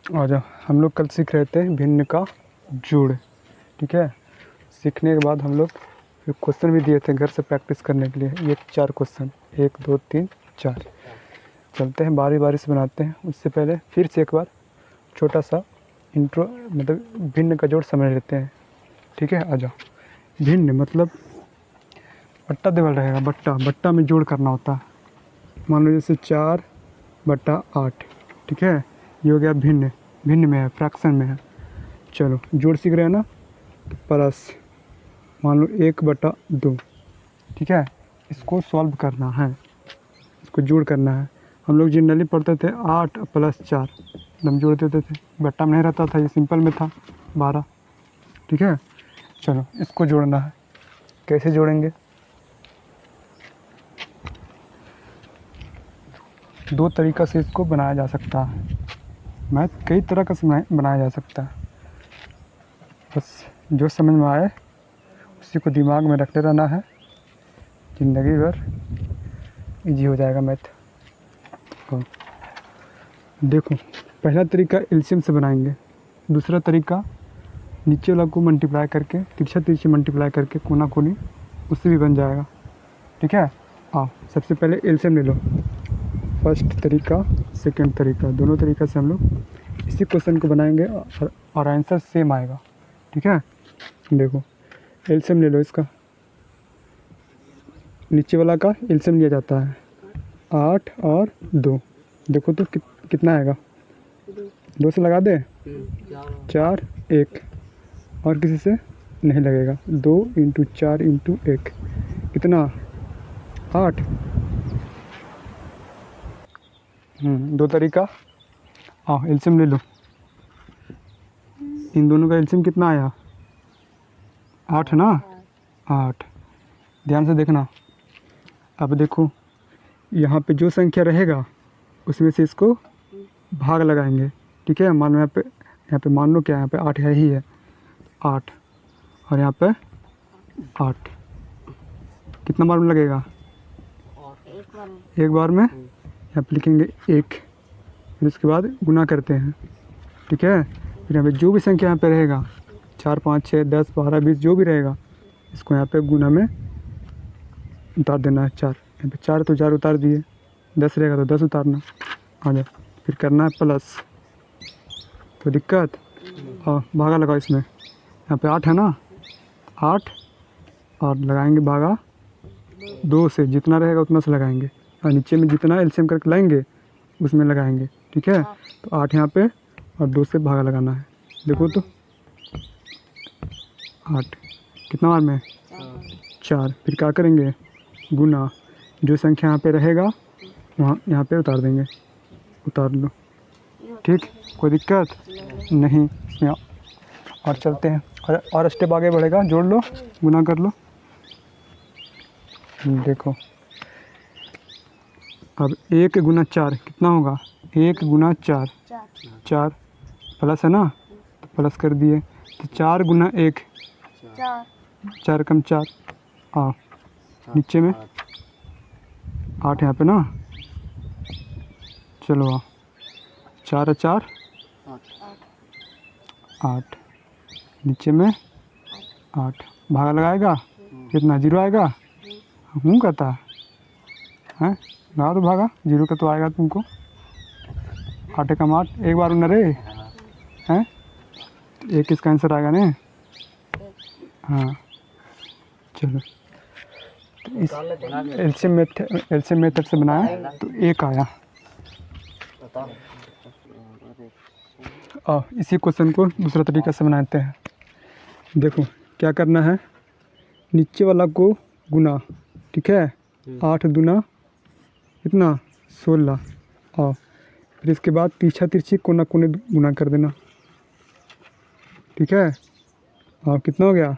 आ जाओ। हम लोग कल सीख रहे थे भिन्न का जोड़, ठीक है। सीखने के बाद हम लोग फिर क्वेश्चन भी दिए थे घर से प्रैक्टिस करने के लिए, ये 4 क्वेश्चन, 1 2 3 4। चलते हैं बारी बारी से बनाते हैं। उससे पहले फिर से एक बार छोटा सा इंट्रो, मतलब भिन्न का जोड़ समझ लेते हैं, ठीक है। आ जाओ। भिन्न मतलब बट्टा देवल रहेगा, बट्टा बट्टा में जोड़ करना होता है। मान लो जैसे 4/8, ठीक है। ये हो गया भिन्न, भिन्न में है, फ्रैक्शन में है। चलो जोड़ सीख रहे हैं ना, प्लस मान लो 1/2, ठीक है। इसको सॉल्व करना है, इसको जोड़ करना है। हम लोग जनरली पढ़ते थे 8 + 4, हम जोड़ देते थे, बट्टा में नहीं रहता था, ये सिंपल में था 12, ठीक है। चलो इसको जोड़ना है, कैसे जोड़ेंगे? 2 तरीक़ा से इसको बनाया जा सकता है। मैथ कई तरह का बनाया जा सकता है, बस जो समझ में आए उसी को दिमाग में रखते रहना है, ज़िंदगी भर इजी हो जाएगा मैथ। तो देखो, पहला तरीका एलसीएम से बनाएंगे, दूसरा तरीका नीचे वाला को मल्टीप्लाई करके, तिरछा तिरछी मल्टीप्लाई करके कोना कोनी, उससे भी बन जाएगा, ठीक है। आओ सबसे पहले एलसीएम ले लो, फर्स्ट तरीका सेकंड तरीका, दोनों तरीका से हम लोग इसी क्वेश्चन को बनाएंगे और आंसर सेम आएगा, ठीक है। देखो एलसीएम ले लो इसका, नीचे वाला का एलसीएम लिया जाता है 8 और 2, देखो तो कितना आएगा, 2 से लगा दे, 4 1, और किसी से नहीं लगेगा। 2 × 4 × 1 कितना, 8। 2 तरीका। हाँ एलसीएम ले लो, इन दोनों का एलसीएम कितना आया, 8 ना, 8। ध्यान से देखना, अब देखो यहाँ पे जो संख्या रहेगा उसमें से इसको भाग लगाएंगे, ठीक है। मान लो यहाँ पे मान लो क्या, यहाँ पे 8 है ही है, 8, और यहाँ पे 8, कितना बार में लगेगा, एक बार में। यहाँ पे लिखेंगे 1, फिर उसके बाद गुना करते हैं, ठीक है। फिर यहाँ पे जो भी संख्या यहाँ पे रहेगा, 4 5 6 10 12 20 जो भी रहेगा, इसको यहाँ पे गुना में उतार देना है। 4 यहाँ पे 4 तो 4 उतार दिए, 10 रहेगा तो 10 उतारना। आ जाओ, फिर करना है प्लस, तो दिक्कत, और भागा लगाओ इसमें, यहाँ पे 8 है ना, 8 और लगाएंगे भागा 2 से, जितना रहेगा उतना से लगाएंगे, और नीचे में जितना एलसीएम करके लाएंगे उसमें लगाएंगे, ठीक है। तो 8 यहाँ पे और 2 से भागा लगाना है, देखो तो 8 कितना बार में, 4। फिर क्या करेंगे, गुना, जो संख्या यहाँ पे रहेगा वहाँ यहाँ पे उतार देंगे, उतार लो, ठीक। कोई दिक्कत नहीं इसमें। और चलते हैं, और स्टेप आगे बढ़ेगा, जोड़ लो, गुना कर लो। देखो अब 1 × 4 कितना होगा, 1 × 4 4, प्लस है ना, तो प्लस कर दिए, तो 4 × 1 4 कम 4, हाँ नीचे में 8 यहाँ पे ना, चलो 4 4 8, नीचे में 8, भागा लगाएगा कितना, 0 आएगा, हूँ कहता है, लगा दो भागा, 0 का तो आएगा तुमको, 8 कम 8, एक बार न रे हैं, एक इसका आंसर आएगा ना। हाँ चलो, तो इस एलसीएम मेथड से बनाया तो 1 आया। इसी क्वेश्चन को दूसरा तरीका से बनाते हैं। देखो क्या करना है, नीचे वाला को गुना, ठीक है, 8 दूना कितना, 16, और फिर इसके बाद तिरछा तिरछी कोना कोने गुना कर देना, ठीक है। और कितना हो गया,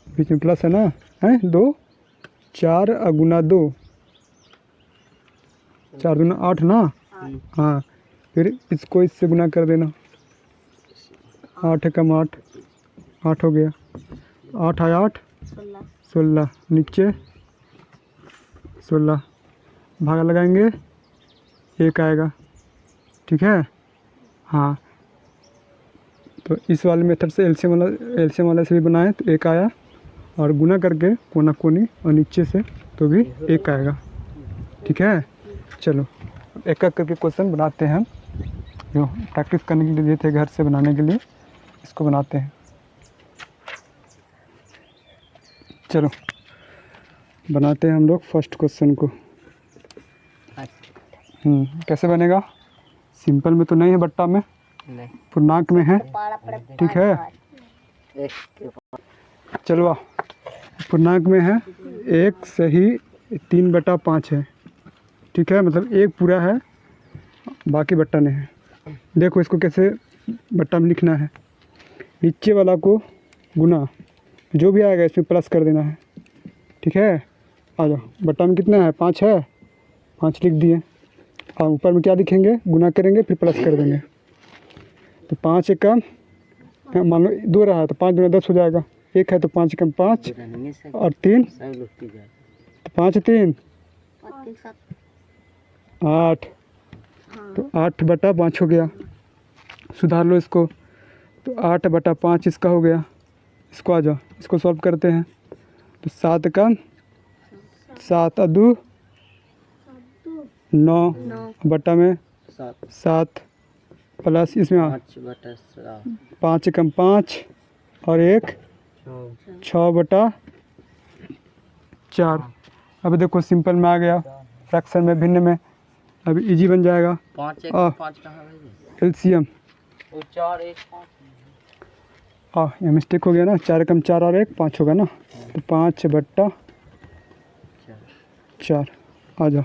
बीच में प्लस है ना, है 2, 4 गुना 2, 4 दूना 8 ना, हाँ। फिर इसको इससे गुना कर देना, 8 कम 8, 8 हो गया, 8 आया 8, 16, नीचे 16, भागा लगाएंगे 1 आएगा, ठीक है। हाँ, तो इस वाले मेथड से एलसीएम वाला से भी बनाए तो एक आया, और गुना करके कोना कोनी और नीचे से तो भी एक आएगा। ठीक है, चलो एक एक करके क्वेश्चन बनाते हैं हम, जो प्रैक्टिस करने के लिए दिए थे घर से बनाने के लिए, इसको बनाते हैं। चलो बनाते हैं हम लोग फर्स्ट क्वेश्चन को। कैसे बनेगा? सिंपल में तो नहीं है, बट्टा में नहीं, पूर्णांक में है। ठीक है, चलो पूर्णांक में है, 1 सही 3/5 है। ठीक है, मतलब एक पूरा है, बाकी बट्टा नहीं है। देखो इसको कैसे बट्टा में लिखना है। नीचे वाला को गुना, जो भी आएगा इसमें प्लस कर देना है। ठीक है, आ जाओ। बट्टा में कितना है? 5 है, 5 लिख दिए। और ऊपर में क्या लिखेंगे? गुना करेंगे फिर प्लस कर देंगे। तो 5 एक कम, मान लो 2 रहा है तो 5 दूना 10 हो जाएगा। 1 है तो 5 कम 5 और 3 तो 5 3 8, तो 8/5 हो गया। सुधार लो इसको, तो 8/5 इसका हो गया। इसको आ जाओ, इसको सॉल्व करते हैं। तो 7 कम 7 और 2 9 बट्टा में 7 प्लस इसमें 5 कम 5 और 1 6/4। अब देखो सिंपल में आ गया, फ्रैक्शन में भिन्न में अभी इजी बन जाएगा। एलसीएम ये मिस्टेक हो गया ना, 4 कम 4 और 1 5 होगा ना, तो 5/4 आ जाओ।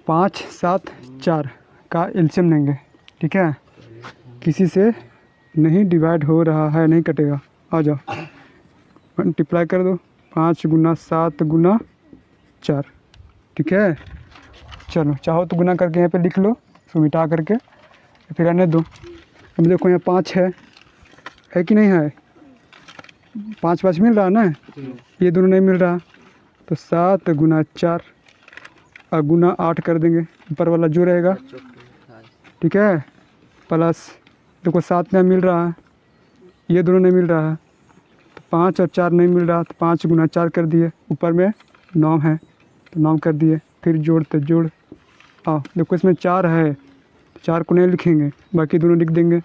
5 7 4 का एलसीएम लेंगे। ठीक है, किसी से नहीं डिवाइड हो रहा है, नहीं कटेगा। आ जाओ मल्टीप्लाई कर दो, 5 गुना 7 गुना 4। ठीक है, चलो चाहो तो गुना करके यहाँ पे लिख लो, उसको मिटा करके फिर रहने दो। अब देखो यहाँ 5 है कि नहीं है? 5 5 मिल रहा है ना, ये दोनों नहीं मिल रहा, तो 7 गुना 4 और गुना 8 कर देंगे, ऊपर वाला जो रहेगा। ठीक है, प्लस देखो 7 में मिल रहा है, ये दोनों नहीं मिल रहा है, तो 5 और 4 नहीं मिल रहा, तो 5 गुना 4 कर दिए, ऊपर में 9 है तो 9 कर दिए। फिर जोड़ते जोड़ देखो इसमें 4 है, 4 को नहीं लिखेंगे, बाकी दोनों लिख देंगे।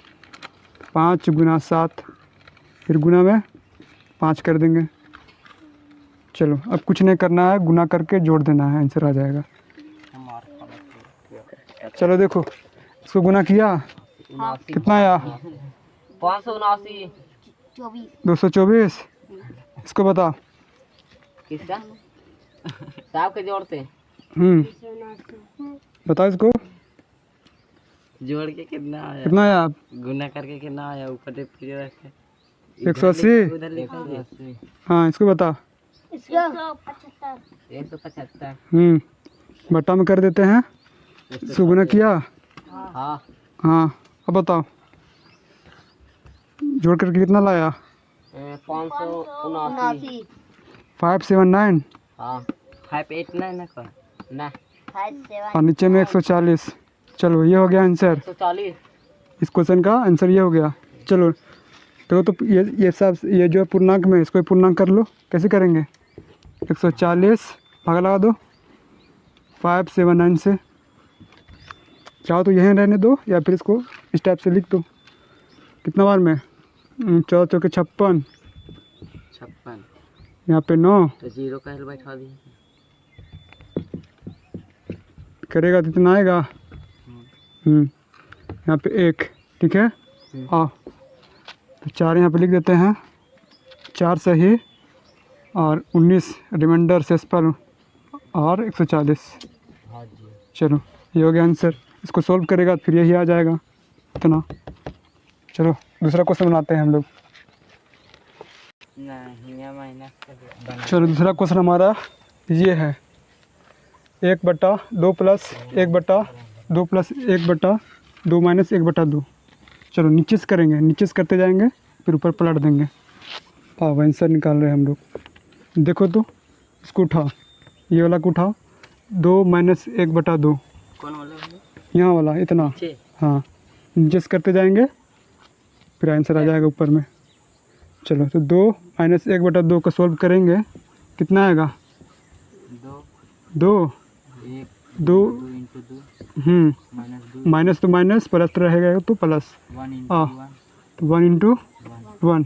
5 गुना 7 फिर गुना में 5 कर देंगे। चलो अब कुछ नहीं करना है, गुना करके जोड़ देना है, आंसर आ जाएगा। चलो देखो इसको गुना किया, कितना आया? 224। इसको बता, किसका साहब के जोड़ते? बताओ इसको जोड़ के कितना आया? कितना आया? गुना करके कितना आया? ऊपर 180। उधर लिखा है। हाँ इसको बता। 175। बट्टा में कर देते हैं। इसको गुना किया? हाँ हाँ, अब बताओ जोड़ करके कितना लाया? 579। 579। हाँ 589 ना और नीचे में 140। चलो ये हो गया आंसर, 140। इस क्वेश्चन का आंसर ये हो गया। चलो तो ये सब, ये जो पूर्णांक में, इसको पूर्णांक कर लो। कैसे करेंगे? 140 भागा लगा दो 579 से। चाहो तो यहीं रहने दो या फिर इसको इस टाइप से लिख दो। कितना बार में? 14 चौके 56, यहाँ पे 9 तो 0 का बैठा दी करेगा तो इतना आएगा। यहाँ पे 1। ठीक है, तो 4 यहाँ पे लिख देते हैं, 4 सही और 19 रिमाइंडर शेषफल और 140। चलो ये हो गया आंसर। इसको सॉल्व करेगा फिर यही आ जाएगा इतना। चलो दूसरा क्वेश्चन बनाते हैं हम लोग। चलो दूसरा क्वेश्चन हमारा ये है, 1/2 प्लस 1/2 प्लस 1/2 माइनस 1/2। चलो नीचे से करेंगे, नीचे से करते जाएंगे फिर ऊपर पलट देंगे। आंसर निकाल रहे हैं हम लोग। देखो तो इसको उठाओ, ये वाला को उठाओ, 2 माइनस 1/2। कौन वाला? यहाँ वाला इतना। हाँ, नीचे से करते जाएंगे फिर आंसर आ जाएगा ऊपर में। चलो तो 2 माइनस 1/2 को सॉल्व करेंगे, कितना आएगा? 2 1 2 2 इंटू 2 माइनस 2 माइनस तो माइनस, प्लस तो रहेगा तो प्लस। 1 इंटू हाँ 1 तो 1 इंटू 1,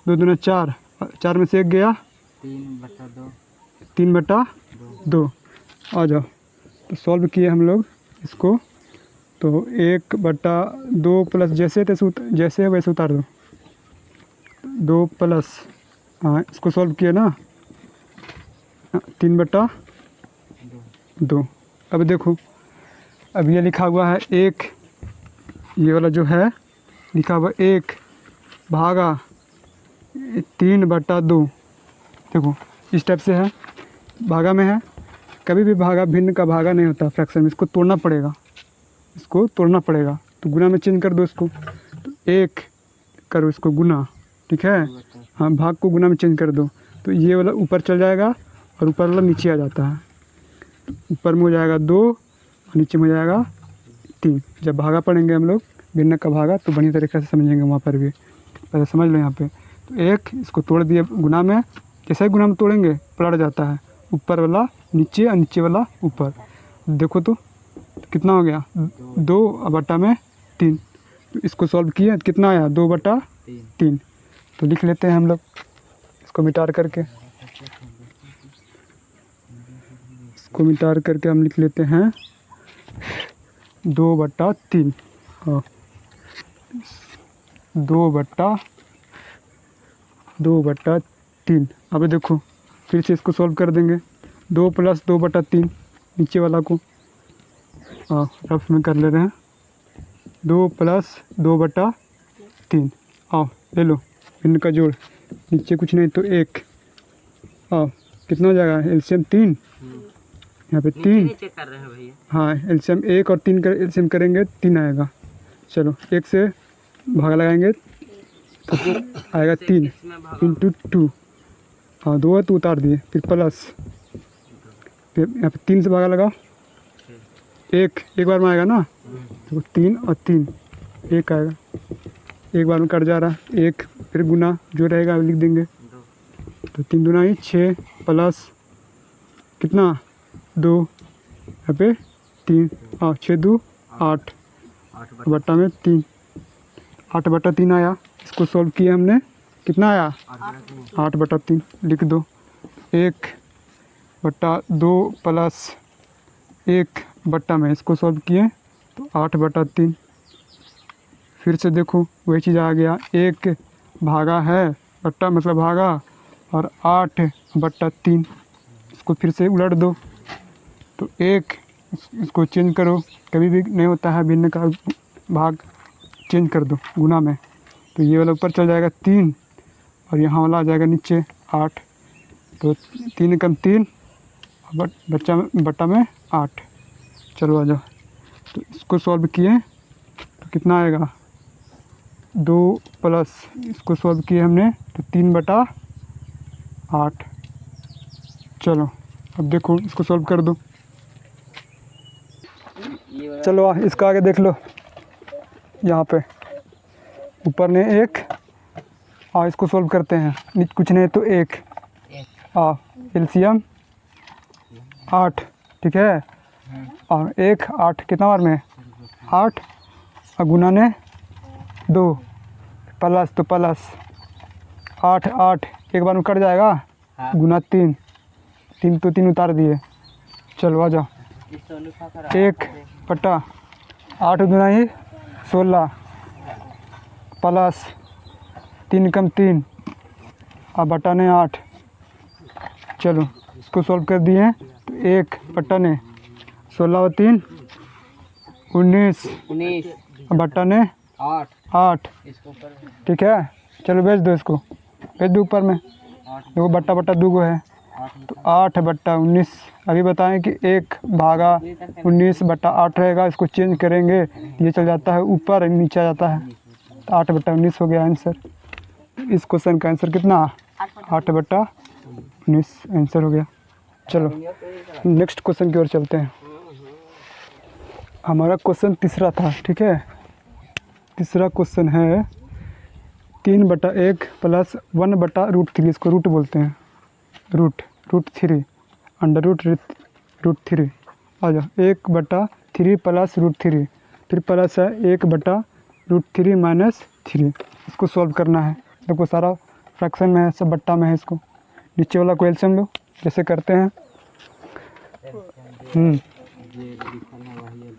2 दूना 4, 4 में से 1 गया 3/2 3/2। आ जाओ तो सॉल्व किए हम लोग इसको, तो 1/2 प्लस जैसे तैसे जैसे है वैसे उतार दो, 2 प्लस, हाँ इसको सॉल्व किया ना, 3/2। अब देखो, अब ये लिखा हुआ है 1, ये वाला जो है लिखा हुआ 1 भागा 3/2। देखो इस टाइप से है, भागा में है, कभी भी भागा भिन्न का भागा नहीं होता फ्रैक्शन में, इसको तोड़ना पड़ेगा, इसको तोड़ना पड़ेगा। तो गुना में चेंज कर दो इसको, तो 1 करो इसको गुना, ठीक है। हाँ भाग को गुना में चेंज कर दो, तो ये वाला ऊपर चल जाएगा और ऊपर वाला नीचे आ जाता है। ऊपर में हो जाएगा 2 और नीचे में हो जाएगा 3। जब भागा पढ़ेंगे हम लोग भिन्न का भागा तो बढ़िया तरीके से समझेंगे वहाँ पर भी, पहले समझ लो यहाँ पे। तो 1 इसको तोड़ दिए गुना में, जैसे ही गुना में तोड़ेंगे पलट जाता है, ऊपर वाला नीचे और नीचे वाला ऊपर। देखो तो कितना हो गया, 2/3। तो इसको सॉल्व किए कितना आया, 2/3। तो लिख लेते हैं हम लोग इसको मिटार करके, इसको मिटार करके हम लिख लेते हैं 2/3। हाँ 2/3। अब देखो फिर से इसको सॉल्व कर देंगे, 2 + 2/3 नीचे वाला को, हाँ रफ में कर ले रहे हैं, 2 + 2/3। आओ ले लो भिन्न का जोड़, नीचे कुछ नहीं तो 1। आओ कितना हो जाएगा, एलसीएम 3, यहाँ पे 3, नीचे कर रहे हैं भैया। हाँ एलसीएम 1 और 3 का एलसीएम करेंगे 3 आएगा। चलो 1 से भागा लगाएंगे तो आएगा 3 इंटू 2, हाँ 2 है तो उतार दिए, फिर प्लस, फिर यहाँ पे 3 से भागा लगा, 1 बार में आएगा ना, तो 3 और 3 1 आएगा, एक बार में कट जा रहा है 1, फिर गुना जो रहेगा लिख देंगे, तो 3 दूना ही 6 प्लस कितना 2, यहाँ पे 3, हाँ 6 2 8 बट्टा में 3, 8/3 आया। इसको सॉल्व किया हमने, कितना आया 8/3 लिख दो, 1/2 प्लस 1 बट्टा में, इसको सॉल्व किए तो 8/3। फिर से देखो वही चीज़ आ गया, 1 भागा है बट्टा मतलब भागा और 8/3, इसको फिर से उलट दो, तो 1 इसको चेंज करो, कभी भी नहीं होता है भिन्न का भाग, चेंज कर दो गुना में, तो ये वाला ऊपर चल जाएगा 3 और यहाँ वाला आ जाएगा नीचे 8, तो 3 कम 3 बट्टा में 8। चलो आ जाओ, तो इसको सॉल्व किए तो कितना आएगा, 2 प्लस इसको सॉल्व किए हमने तो 3/8। चलो अब देखो इसको सॉल्व कर दो, चलो इसका आगे देख लो, यहाँ पे ऊपर ने 1, इसको सॉल्व करते हैं, नीचे कुछ नहीं तो 1, एलसीएम 8, ठीक है, और 1 8 कितना बार में 8 और गुना ने 2 प्लस तो प्लस 8 8 एक बार में कट जाएगा, गुना 3 3 तो 3 उतार दिए। चलो आ जाओ, 1/8 गुना ही 16 प्लस 3 कम 3 और बटा ने 8। चलो इसको सॉल्व कर दिए तो 1/16 और 3 19 बटा ने 8, ठीक है। चलो भेज दो इसको, भेज दो ऊपर में, देखो बट्टा 2 है तो 8/19। अभी बताएं कि 1 भागा 19/8 रहेगा, इसको चेंज करेंगे ये चल जाता है ऊपर नीचे आ जाता है, तो 8/19 हो गया आंसर। इस क्वेश्चन का आंसर कितना 8/19 आंसर हो गया। चलो नेक्स्ट क्वेश्चन की ओर चलते हैं। हमारा क्वेश्चन तीसरा था, ठीक है। तीसरा क्वेश्चन है 3/1 प्लस 1/√3, इसको रूट बोलते हैं, रूट 3 अंडर रूट 3। आ जाओ 1/3 प्लस √3, फिर प्लस है 1/√3 माइनस 3। इसको सॉल्व करना है। देखो सारा फ्रैक्शन में है, सब बट्टा में है। इसको नीचे वाला को एलसीएम लो, जैसे करते हैं।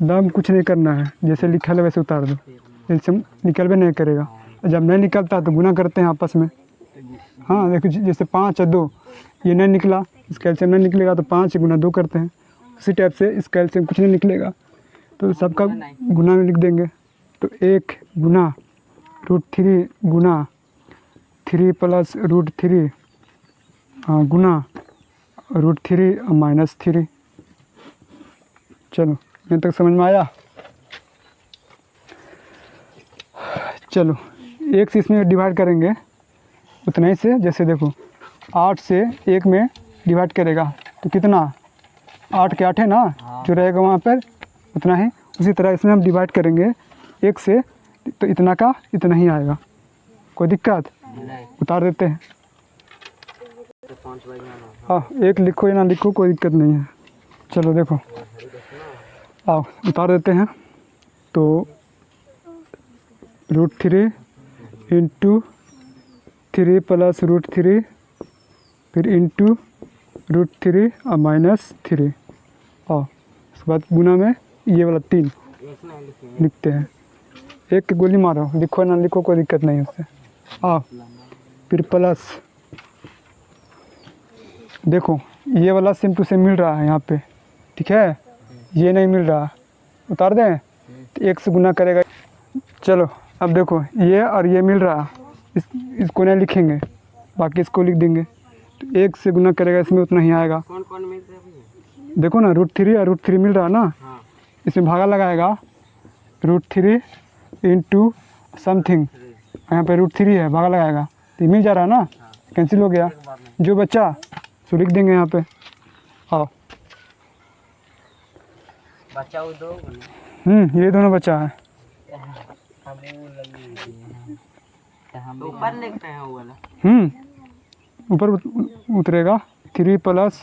दाम कुछ नहीं करना है, जैसे लिखा है वैसे उतार दो। एलसीएम निकल भी नहीं करेगा। जब नहीं निकलता तो गुना करते हैं आपस में। हाँ देखो, जैसे 5 और 2, ये नहीं निकला, इसका एलसीएम नहीं निकलेगा तो 5 गुना 2 करते हैं। उसी टाइप से इसका एलसीएम कुछ नहीं निकलेगा तो सबका गुना में लिख देंगे। तो 1 गुना √3 गुना 3 प्लस √3 गुना √3 माइनस 3। चलो यहाँ तक समझ में आया। चलो 1 से इसमें डिवाइड करेंगे उतना ही से, जैसे देखो 8 से 1 में डिवाइड करेगा तो कितना, 8 के 8 है ना, जो रहेगा वहाँ पर उतना ही। उसी तरह इसमें हम डिवाइड करेंगे 1 से तो इतना का इतना ही आएगा। कोई दिक्कत, उतार देते हैं। हाँ 1 लिखो या ना लिखो कोई दिक्कत नहीं है। चलो देखो, आओ उतार देते हैं। तो √3 इंटू 3 प्लस √3 फिर इंटू √3 और माइनस 3। और उसके बाद गुना में ये वाला 3 लिखते हैं। 1 की गोली मारो, लिखो ना लिखो कोई दिक्कत नहीं है उससे। आओ फिर प्लस, देखो ये वाला सेम टू सेम मिल रहा है यहाँ पे, ठीक है। ये नहीं मिल रहा, उतार दें तो 1 से गुना करेगा। चलो अब देखो ये और ये मिल रहा, इसको नहीं लिखेंगे, बाकी इसको लिख देंगे। तो 1 से गुना करेगा, इसमें उतना ही आएगा। कौन कौन मिल रहा है? देखो ना √3 और √3 मिल रहा ना, हाँ। इसमें भागा लगाएगा √3 इंटू समथिंग, यहाँ पे √3 है, भागा लगाएगा तो ये मिल जा रहा है ना, कैंसिल हो गया। जो बच्चा सो लिख देंगे यहाँ पे। आओ बच्चा वो 2 ये दोनों बच्चा है। हम ऊपर लिखते हैं वो वाला। ऊपर उतरेगा 3 प्लस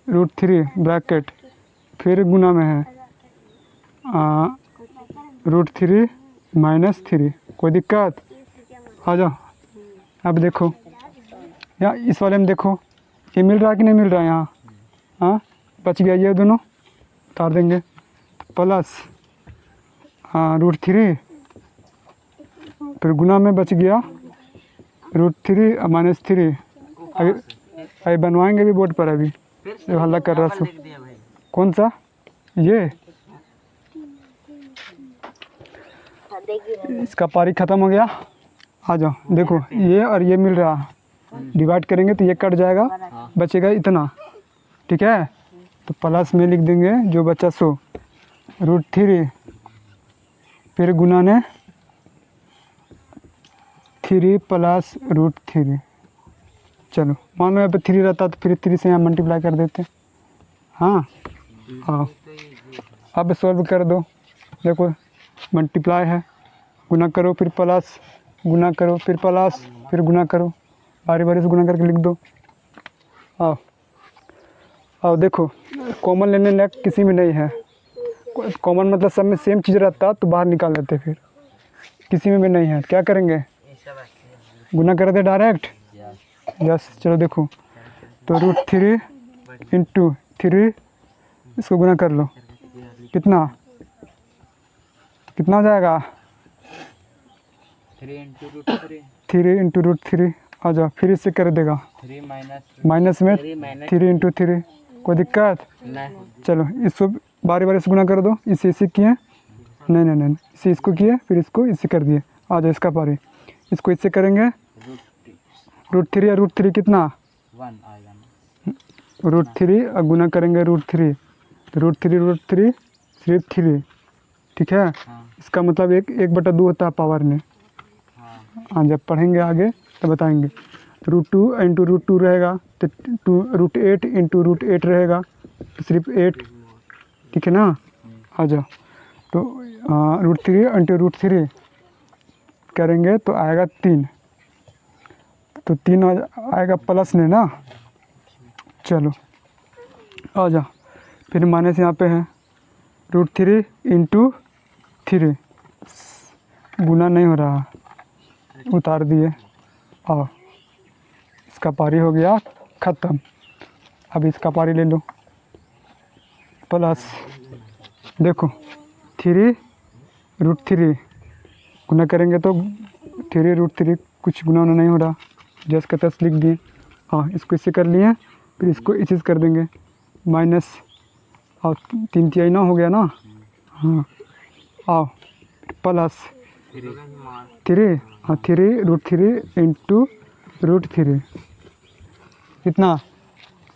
√3 ब्रैकेट, फिर गुना में है √3 माइनस 3। कोई दिक्कत, आ जाओ। अब देखो यहाँ इस वाले में देखो ये मिल रहा है कि नहीं मिल रहा है यहाँ। हाँ बच गया ये दोनों, उतार देंगे। प्लस √3 फिर गुना में बच गया √3 और माइनस 3। अभी बनवाएंगे भी बोर्ड पर, अभी जो हल्ला कर रहा सो। कौन सा, ये इसका पारी ख़त्म हो गया। आ जाओ देखो ये और ये मिल रहा, डिवाइड करेंगे तो ये कट जाएगा, बचेगा इतना, ठीक है। तो प्लस में लिख देंगे जो बचा सो √3 फिर गुना ने 3 प्लस √3। चलो मान लो यहाँ पे 3 रहता तो फिर 3 से यहाँ मल्टीप्लाई कर देते। हाँ आओ अब सॉल्व कर दो। देखो मल्टीप्लाई है, गुना करो फिर प्लस, गुना करो फिर प्लस, फिर गुना करो, बारी बारी से गुना करके लिख दो। आओ आओ देखो कॉमन लेने लायक किसी में नहीं है। कॉमन मतलब सब में सेम चीज़ रहता तो बाहर निकाल लेते, फिर किसी में भी नहीं है। क्या करेंगे, गुना कर दे डायरेक्ट। यस चलो देखो तो √3 इंटू 3 इसको गुना कर लो, कितना कितना हो जाएगा 3 इंटू √3 3 इंटू √3। आ जाओ फिर इससे कर देगा 3 माइनस में 3 इंटू 3। कोई दिक्कत नहीं। चलो इसको बारी बारी से गुना कर दो। इसे किए, नहीं नहीं नहीं, इसे इसको किए फिर इसको इससे कर दिए। आ जाओ इसका पारी, इसको इससे करेंगे √3 और √3 कितना 1 आएगा ना। √3 और गुना करेंगे √3 तो √3 सिर्फ 3, ठीक है। इसका मतलब 1/2 होता है पावर में। हाँ जब पढ़ेंगे आगे तो बताएंगे। तो √2 इंटू √2 रहेगा तो √8 इंटू √8 रहेगा तो सिर्फ 8, ठीक है ना। आ जाओ तो √3 इंटू √3 करेंगे तो आएगा 3, तो 3 आएगा प्लस में ना। चलो आ जा, फिर माइनस यहाँ पे है √3 इंटू 3, गुना नहीं हो रहा, उतार दिए। और इसका पारी हो गया ख़त्म। अब इसका पारी ले लो, प्लस देखो 3 √3 गुना करेंगे तो 3 √3 कुछ गुना नहीं हो रहा, जस का तस लिख दिए। हाँ, इसको इससे कर लिए, फिर इसको इसी से कर देंगे माइनस, और 3 तिहाई 9 हो गया ना। हाँ, आओ प्लस 3, हाँ 3 √3 इंटू √3 कितना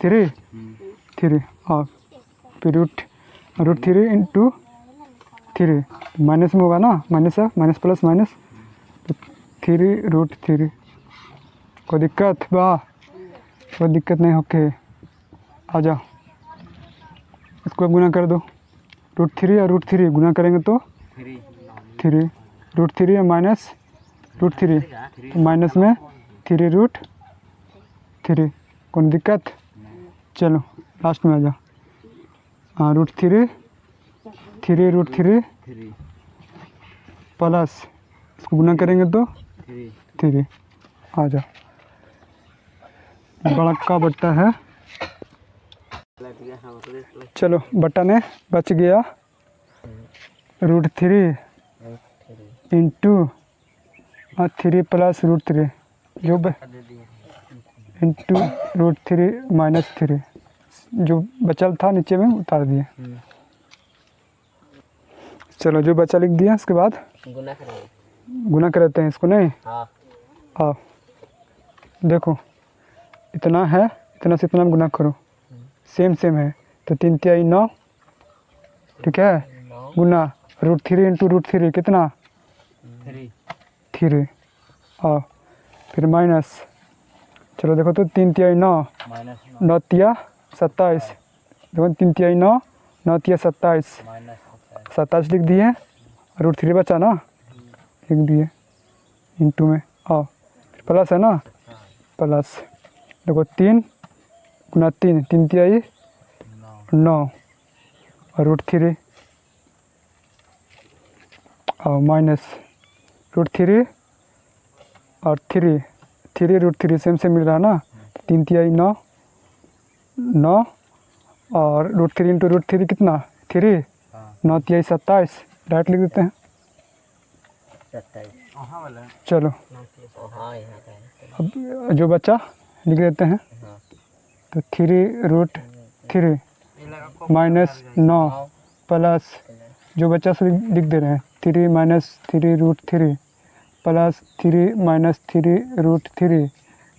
3 और फिर √3 इंटू 3 माइनस में होगा ना, माइनस है, माइनस प्लस माइनस, तो 3 √3। कोई दिक्कत बा? कोई दिक्कत नहीं, ओके आ जाओ, इसको गुना कर दो। √3 और √3 गुना करेंगे तो 3 √3 माइनस √3, तो माइनस में 3 √3। कौन दिक्कत? चलो लास्ट में आ जाओ। हाँ √3 √3 प्लस इसको गुना करेंगे तो 3। आ जाओ, बड़ा का बट्टा है। चलो बट्टा ने बच गया √3 इंटू 3 प्लस √3 जो इंटू √3 माइनस 3, जो बचल था नीचे में उतार दिए। चलो जो बचा लिख दिया, उसके बाद गुना करते हैं इसको, नहीं आओ देखो, इतना है, इतना से इतना गुना करो, सेम है, तो 3 तिहाई 9, ठीक है, गुना √3 इंटू √3 कितना 3, आओ फिर माइनस। चलो देखो तो 3 तिहाई 9, 9 तिया 27, देखो 3 तिहाई 9, 9 तिया 27, 27 लिख दिए, √3 बचा ना, लिख दिए इंटू में। आओ फिर प्लस है ना, प्लस देखो 3 गुना 3, 3 तिहाई 9 और √3, और माइनस √3 और 3 √3 सेम मिल रहा ना, 3 तिहाई 9 और √3 इंटू √3 कितना 3, 9 तिहाई 27, डायरेक्ट लिख देते हैं। चलो अब जो बचा लिख देते हैं, तो 3 √3 माइनस 9 प्लस जो बचा सो लिख दे रहे हैं, 3 minus 3 √3 plus 3 minus 3 √3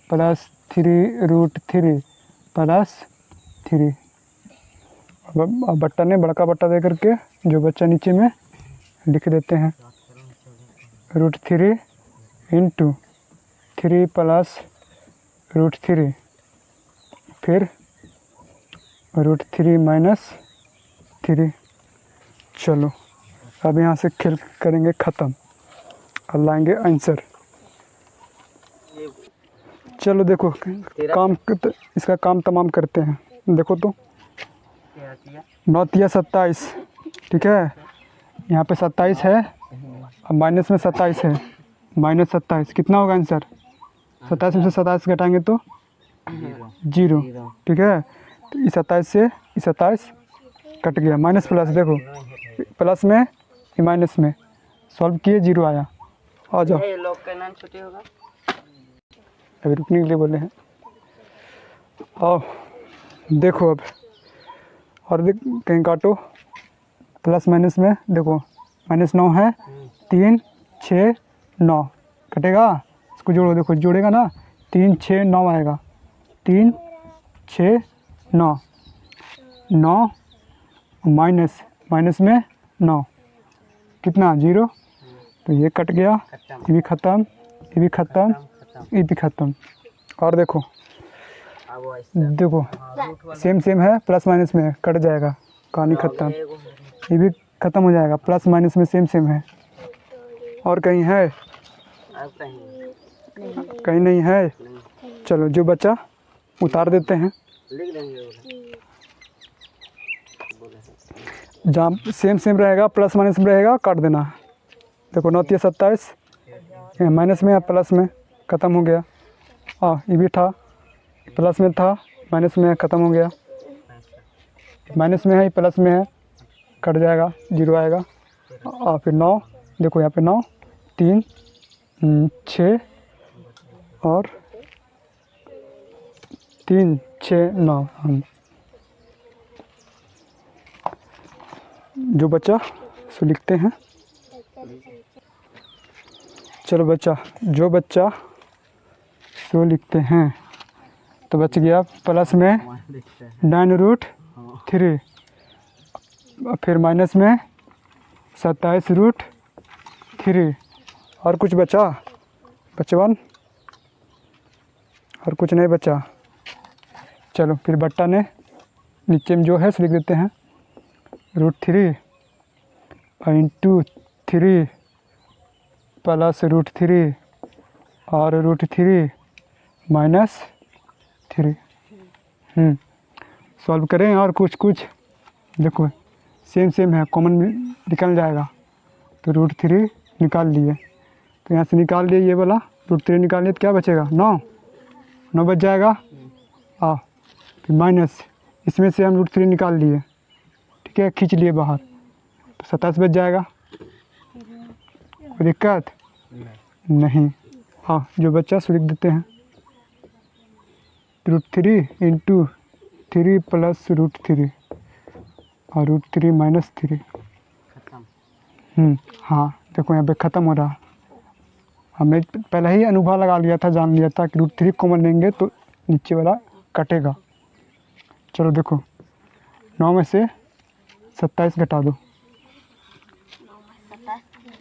plus 3 √3 plus 3। अब बट्टा ने बड़का बट्टा दे करके जो बच्चा नीचे में लिख देते हैं, √3 इंटू 3 प्लस √3 फिर √3 माइनस 3। चलो अब यहाँ से खेल करेंगे ख़त्म और लाएंगे आंसर। चलो देखो काम, इसका काम तमाम करते हैं। देखो तो 9 तिया 27, ठीक है, यहाँ पे 27 है और माइनस में 27 है, माइनस 27 कितना होगा आंसर? 27 में से 27 घटाएंगे तो 0, ठीक है, तो इस 27 से इस 27 कट गया, माइनस प्लस देखो, प्लस में ये माइनस में सॉल्व किए 0 आया। आ जाओ, लोग का नाम छुट्टी होगा, अभी रुकने के लिए बोले हैं। आओ देखो अब, और कहीं काटो, प्लस माइनस में देखो, -9 है, 3 6 9 कटेगा, इसको जोड़ो, देखो जोड़ेगा ना, 3 6 9 आएगा, 3 6 9 9 माइनस में 9 कितना 0, तो ये कट गया, ये भी ख़त्म, ये भी ख़त्म, ये भी ख़त्म। और देखो सेम है, प्लस माइनस में कट जाएगा, कहानी ख़त्म, ये भी ख़त्म हो जाएगा। प्लस माइनस में सेम सेम है। और कहीं है? अब कहीं कहीं नहीं है। नहीं चलो जो बचा उतार देते हैं। लिख देंगे बोले जहाँ सेम सेम रहेगा प्लस माइनस में रहेगा काट देना। देखो 9 3 27 माइनस में या प्लस में ख़त्म हो गया। ये भी था प्लस में था माइनस में है ख़त्म हो गया। माइनस में है प्लस में है कट जाएगा 0 आएगा। फिर 9 देखो यहाँ पे 9 3 6 और 3 6 9 जो बचा सो लिखते हैं। चलो बचा जो बचा सो लिखते हैं। तो बच गया प्लस में 9√3 फिर माइनस में 27√3 और कुछ बचा 55 और कुछ नहीं बचा। चलो फिर बट्टा ने नीचे में जो है सो लिख देते हैं √3 इंटू 3 प्लस √3 और √3 माइनस 3। सॉल्व करें और कुछ देखो सेम सेम है कॉमन निकल जाएगा। तो √3 निकाल लिए तो यहाँ से निकाल लिए ये वाला √3 निकाल लिए तो क्या बचेगा 9 बच जाएगा। फिर माइनस इसमें से हम √3 निकाल लिए ठीक है खींच लिए बाहर तो 27 बच जाएगा। कोई दिक्कत नहीं। जो बच्चा सो लिख देते हैं √3 इंटू 3 प्लस √3 और √3 माइनस 3। देखो यहाँ पे ख़त्म हो रहा। हमने पहले ही अनुभव लगा लिया था जान लिया था कि √3 कॉमन लेंगे तो नीचे वाला कटेगा। चलो देखो 9 में से 27 घटा दो।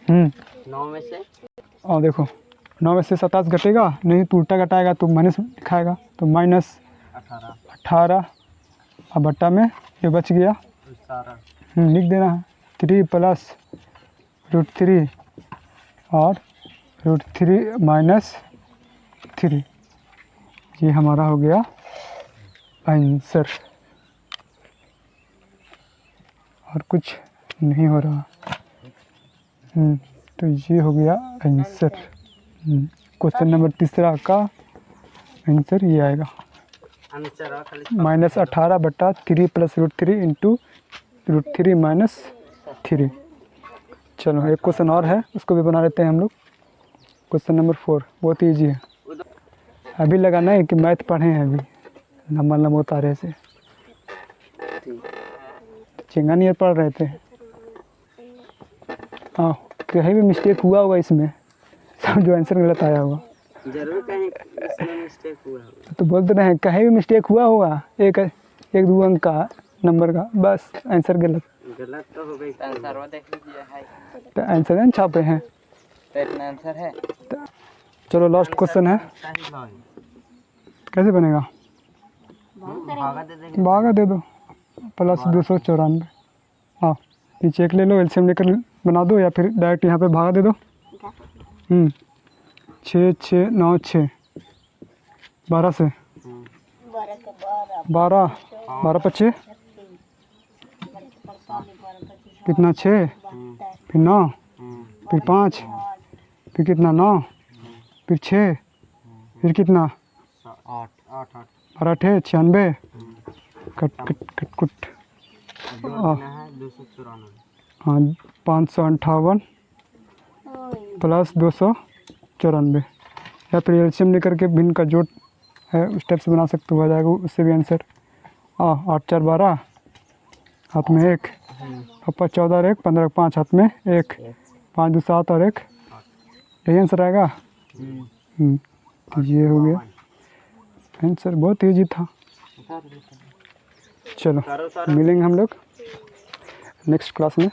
9 में से और देखो 9 में से 27 घटेगा नहीं तो उल्टा घटाएगा तो माइनस दिखाएगा तो माइनस 18 अब बट्टा में ये बच गया लिख देना है 3 प्लस √3 और √3 माइनस 3। ये हमारा हो गया आंसर। और कुछ नहीं हो रहा। तो ये हो गया आंसर। क्वेश्चन नंबर 3 का आंसर ये आएगा -18/3 प्लस √3 इंटू √3 माइनस 3। चलो एक क्वेश्चन और है उसको भी बना लेते हैं हम लोग। क्वेश्चन नंबर 4 बहुत ईजी है। अभी लगाना है कि मैथ पढ़े हैं अभी लंबा लंबा उतारे से चिंगा नहीं पढ़ रहे थे। कहीं भी मिस्टेक हुआ होगा इसमें सब जो आंसर गलत आया होगा जरूर कहीं इसमें मिस्टेक हुआ होगा तो बोलते रहे कहीं भी मिस्टेक हुआ होगा एक 2 अंक का नंबर का बस आंसर गलत तो हो गई। आंसर देख लीजिए है तो आंसर है छापे हैं तो इतना आंसर है। चलो लास्ट क्वेश्चन है कैसे बनेगा भागा दे दो प्लस 294। नीचे एक ले लो एलसीएम लेकर बना दो या फिर डायरेक्ट यहाँ पे भागा दे दो। 6 6 9 6 12 से 12 5 कितना 6 फिर 9 फिर 5 फिर कितना 9 फिर 6 फिर कितना 8 है 96 कट 558 प्लस 294 या फिर एलसीएम लेकर के भिन्न का जोड़ है उस टाइप से बना सकते हो आ जाएगा उससे भी आंसर। 8 4 12 हाथ में 1 पापा 14 और 1 15 5 हाथ में 1 5 2 7 और 1 यही आंसर आएगा। तो ये हो गया आंसर बहुत ईजी था। चलो मिलेंगे हम लोग नेक्स्ट क्लास में।